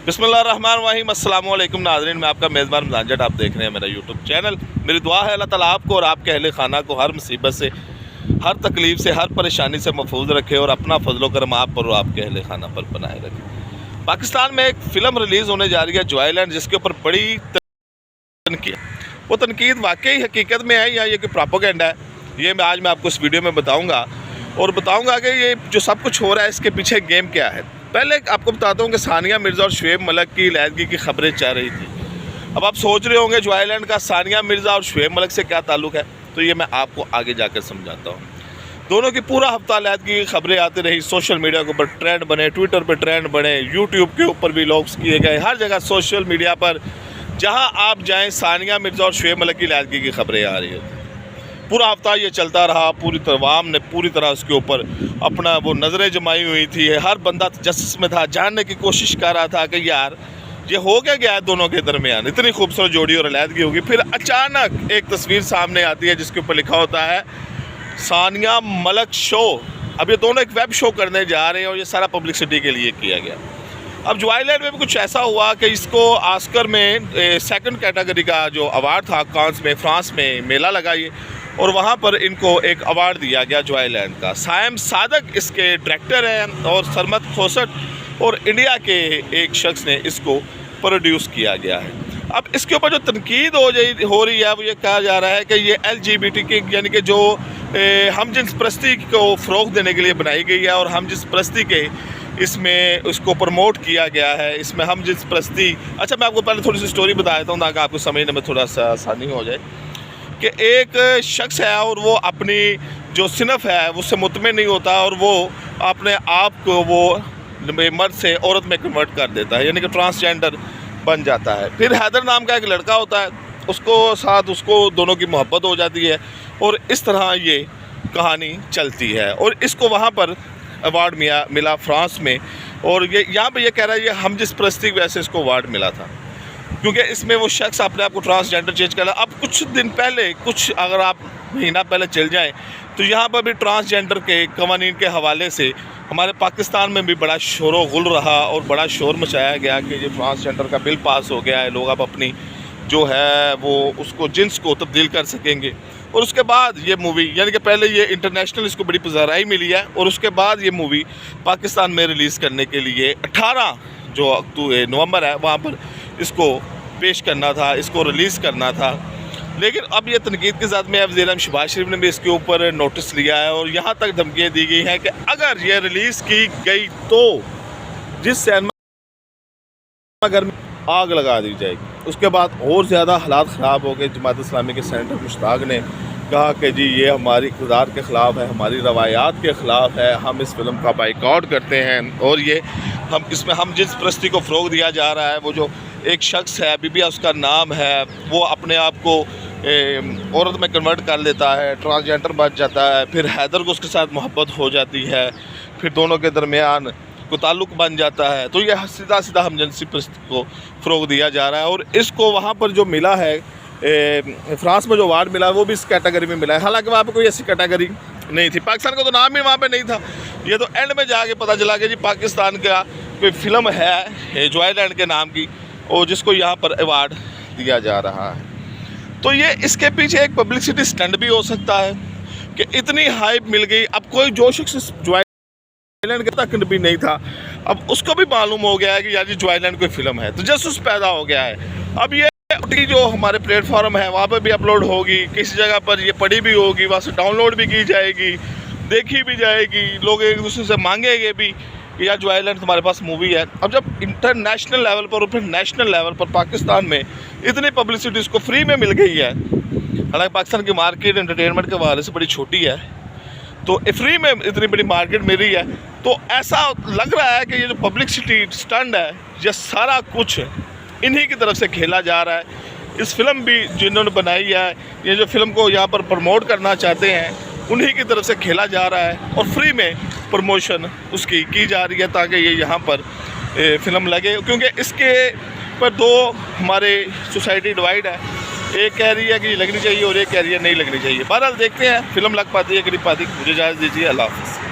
बिस्मिल्लाहिर्रहमानिर्रहीम अस्सलाम वालेकुम नाज़रीन, मैं आपका मेज़बान रमज़ान जट। आप देख रहे हैं मेरा यूट्यूब चैनल। मेरी दुआ है अल्लाह ताला आपको और आपके अहले खाना को हर मुसीबत से, हर तकलीफ़ से, हर परेशानी से महफूज रखे और अपना फजलो करम आप पर और आपके अहले खाना पर बनाए रखे। पाकिस्तान में एक फ़िल्म रिलीज़ होने जा रही है जॉयलैंड, जिसके ऊपर बड़ी तनकीद, वो तनकीद वाकई हकीकत में है या ये कि प्रोपेगेंडा है, ये मैं आपको इस वीडियो में बताऊँगा और बताऊँगा कि ये जो सब कुछ हो रहा है इसके पीछे गेम क्या है। पहले आपको बताता हूँ कि सानिया मिर्ज़ा और शुएब मलिक की लहदगी की खबरें चल रही थी। अब आप सोच रहे होंगे जॉयलैंड का सानिया मिर्ज़ा और शुएब मलिक से क्या ताल्लुक़ है, तो ये मैं आपको आगे जाकर समझाता हूँ। दोनों की पूरा हफ्ता लहदगी की खबरें आती रही, सोशल मीडिया के ऊपर ट्रेंड बने, ट्विटर पर ट्रेंड बने, यूट्यूब के ऊपर भी व्लॉग्स किए गए, हर जगह सोशल मीडिया पर जहाँ आप जाएँ सानिया मिर्ज़ा और शुएब मलिक की लहदगी की खबरें आ रही है। पूरा हफ्ता ये चलता रहा, पूरी तमाम ने पूरी तरह उसके ऊपर अपना वो नज़रें जमाई हुई थी। हर बंदा जस्टिस में था, जानने की कोशिश कर रहा था कि यार ये हो क्या गया है दोनों के दरमियान, इतनी खूबसूरत जोड़ी और अलहदगी होगी। फिर अचानक एक तस्वीर सामने आती है जिसके ऊपर लिखा होता है सानिया मलिक शो। अब ये दोनों एक वेब शो करने जा रहे हैं और ये सारा पब्लिसिटी के लिए किया गया। अब जॉयलैंड में भी कुछ ऐसा हुआ कि इसको ऑस्कर में सेकंड कैटेगरी का जो अवार्ड था, कांस में फ्रांस में मेला लगा ये, और वहाँ पर इनको एक अवार्ड दिया गया जॉयलैंड का। सायम सादक इसके डायरेक्टर हैं और सरमत खोसट और इंडिया के एक शख्स ने इसको प्रोड्यूस किया गया है। अब इसके ऊपर जो तनकीद हो रही है वो ये कहा जा रहा है कि ये LGBT यानी कि जो हम जिन्स परस्ती को फ़रोग़ देने के लिए बनाई गई है और हम जिन्स परस्ती के इसमें उसको प्रमोट किया गया है। इसमें हम जिन्स परस्ती, अच्छा मैं आपको पहले थोड़ी सी स्टोरी बता देता हूँ ताकि आपको समझने में थोड़ा सा आसानी हो जाए कि एक शख्स है और वो अपनी जो सिनफ है उससे मुतमिन नहीं होता और वो अपने आप को वो मर्द से औरत में कन्वर्ट कर देता है, यानी कि ट्रांसजेंडर बन जाता है। फिर हैदर नाम का एक लड़का होता है, उसको दोनों की मोहब्बत हो जाती है और इस तरह ये कहानी चलती है। और इसको वहाँ पर अवार्ड मिला फ्रांस में, और ये यहाँ पे ये कह रहा है ये हम जिस परस्ती की वजह से इसको अवार्ड मिला था, क्योंकि इसमें वो शख्स अपने आप को ट्रांसजेंडर चेंज कर रहा। अब कुछ दिन पहले, कुछ अगर आप महीना पहले चल जाएं तो यहाँ पर भी ट्रांसजेंडर के कवानीन के हवाले से हमारे पाकिस्तान में भी बड़ा शोर गुल रहा और बड़ा शोर मचाया गया कि ये ट्रांसजेंडर का बिल पास हो गया है, लोग अब अपनी जो है वो उसको जिन्स को तब्दील कर सकेंगे। और उसके बाद ये मूवी, यानी कि पहले ये इंटरनेशनल इसको बड़ी पज़राई मिली है और उसके बाद ये मूवी पाकिस्तान में रिलीज़ करने के लिए 18 जो नवंबर है वहाँ पर इसको पेश करना था, इसको रिलीज़ करना था। लेकिन अब ये तनकीद के साथ में वज़ीर-ए-आज़म शहबाज शरीफ ने भी इसके ऊपर नोटिस लिया है और यहाँ तक धमकियाँ दी गई हैं कि अगर ये रिलीज़ की गई तो जिस सिनेमा घर में आग लगा दी जाएगी। उसके बाद और ज़्यादा हालात ख़राब हो गए। जमात इस्लामी के सेनेटर मुश्ताक ने कहा कि जी ये हमारी इक़्तिदार के ख़िलाफ़ है, हमारी रवायात के ख़िलाफ़ है, हम इस फिल्म का बाइकआउट करते हैं और ये इसमें हम जिस परस्ती को फ़रोग़ दिया जा रहा है। वो जो एक शख्स है, बीबिया उसका नाम है, वो अपने आप को औरत में कन्वर्ट कर लेता है, ट्रांसजेंडर बन जाता है। फिर हैदर को उसके साथ मोहब्बत हो जाती है, फिर दोनों के दरमियान को ताल्लुक़ बन जाता है। तो ये सीधा हमजिनसी परस्ती को फ़रोग़ दिया जा रहा है और इसको वहाँ पर जो मिला है फ्रांस में जो अवार्ड मिला है वो भी इस कैटेगरी में मिला है। हालांकि वहाँ पर कोई ऐसी कैटेगरी नहीं थी, पाकिस्तान का तो नाम ही वहाँ पे नहीं था। ये तो एंड में जाके पता चला कि जी पाकिस्तान का कोई फ़िल्म है जॉयलैंड के नाम की और जिसको यहाँ पर अवार्ड दिया जा रहा है। तो ये इसके पीछे एक पब्लिसिटी स्टंट भी हो सकता है कि इतनी हाइप मिल गई। अब कोई जो शख्स जॉयलैंड के तक भी नहीं था, अब उसको भी मालूम हो गया है कि यार ये जॉयलैंड कोई फ़िल्म है, तो जसूस पैदा हो गया है। अब ये जो हमारे प्लेटफॉर्म है वहाँ पर भी अपलोड होगी, किसी जगह पर ये पड़ी भी होगी, वहाँ से डाउनलोड भी की जाएगी, देखी भी जाएगी, लोग एक दूसरे से मांगेंगे भी कि यार जॉयलैंड तुम्हारे पास मूवी है। अब जब इंटरनेशनल लेवल पर और फिर नेशनल लेवल पर पाकिस्तान में इतनी पब्लिसिटी इसको फ्री में मिल गई है, हालांकि पाकिस्तान की मार्केट एंटरटेनमेंट के हवाले से बड़ी छोटी है, तो फ्री में इतनी बड़ी मार्केट मिल रही है, तो ऐसा लग रहा है कि ये जो पब्लिसिटी स्टंट है ये सारा कुछ इन्हीं की तरफ से खेला जा रहा है। इस फिल्म भी जिन्होंने बनाई है, ये जो फिल्म को यहाँ पर प्रमोट करना चाहते हैं, उन्हीं की तरफ से खेला जा रहा है और फ्री में प्रमोशन उसकी की जा रही है ताकि ये यहाँ पर फिल्म लगे। क्योंकि इसके पर दो हमारे सोसाइटी डिवाइड है, एक कह रही है कि लगनी चाहिए और एक कह रही है नहीं लगनी चाहिए। बहरहाल देखते हैं फिल्म लग पाती है कि नहीं पाती। मुझे इजाज़त दीजिए, अल्लाह हाफ़िज़।